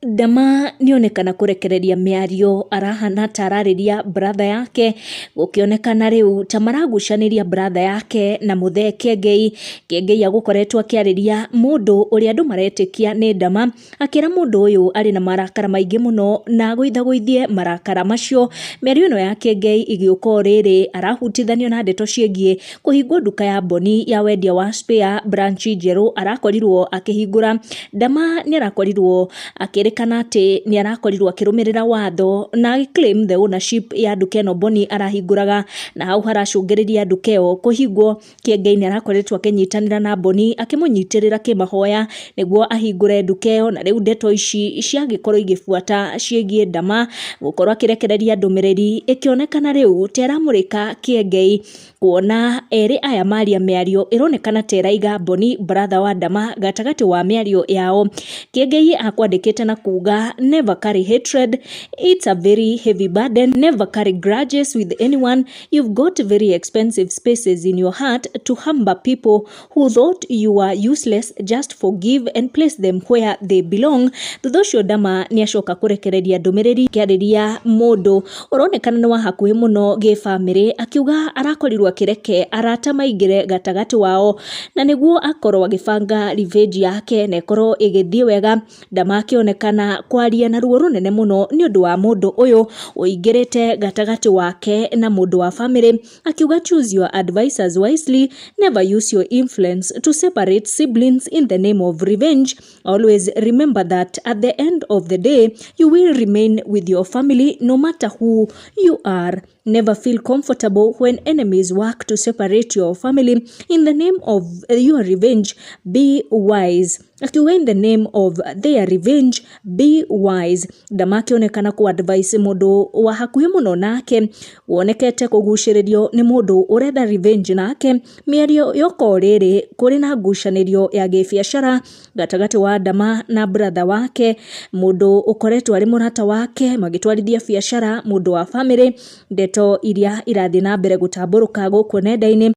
Ndama nĩonekana kurekereria mĩario arahana tararĩria brother yake, gũkĩonekana rĩu ta maragucanĩria brother yake na Muthee Kiengei. Kiengei agũkoretwo akĩarĩria mũndũ ũrĩa andũ maretĩkia nĩ Ndama, akĩra mũndũ ũyũ arĩ na marakara maingĩ mũno na agũithagũithie marakara macio. Mĩario ĩno ya Kiengei ĩgĩũka rĩrĩ arahutithanio na ndeto ciĩgiĩ kũhingwo nduka ya Boni ya wendia wa spare branch njerũ arakorirwo akĩhingũra. Ndama nĩarakorirwo akĩrĩkana atĩ nĩarakorirwo akĩrũmĩrĩra watho na claim the ownership ya nduka ĩno Boni arahingũraga, na hau haracũngĩrĩria nduka ĩyo kũhingwo. Kiengei nĩarakoretwo akĩnyitanĩra na Boni akĩmũnyitĩrĩra kĩmahoya nĩguo ahingũre nduka ĩyo, na rĩu ndeto ici ciagĩkorwo igĩbuata ciĩgiĩ Ndama gũkorwo akĩrekereria ndũmĩrĩri ĩkĩonekana rĩu teramũrĩka Kiengei, kuona erĩ aya maria mĩario ĩronekana teraiga Boni brother wa Ndama gatagatĩ wa mĩario yao. Kiengei akwandĩkĩte na kuga never carry hatred, it's a very heavy burden, never carry grudges with anyone, you've got very expensive spaces in your heart to humble people who thought you were useless, just forgive and place them where they belong. Thutha ũcio Ndama nĩacoka kũrekereria ndũmĩrĩri kĩarĩria mũndũ ũronekana nĩ wa hakuhĩ mũno gĩ-bamĩrĩ, akiuga arakorirwo akĩreke arata maingĩre gatagatĩ wao na nĩguo akorwo agĩbanga revenge yake na ĩkorwo ĩgĩthiĩ wega. Ndama akĩonekana kwaria na ruo rũnene mũno nĩ ũndũ wa mũndũ ũyũ ũingĩrĩte gatagatĩ wake na mũndũ wa family, akiuga choose your advisors wisely, never use your influence to separate siblings in the name of revenge. Always remember that at the end of the day you will remain with your family no matter who you are. Never feel comfortable when enemies work to separate your family in the name of your revenge. Be wise. Akiuga in the name of their revenge, be wise. Ndama akĩonekana ku-advise mũndũ wa hakuhĩ mũno nake wonekete kũgucĩrĩrio nĩ mũndũ ũretha revenge nake. Mĩario yoka rĩrĩ kũrĩ na ngucanĩrio ya gĩbiacara gatagatĩ wa Ndama na brother wake, mũndũ ũkoretwo arĩ mũrata wake magĩtwarithia biacara, mũndũ wa family. Ndeto iria irathiĩ na mbere gũtambũrũka gũkũ nenda-inĩ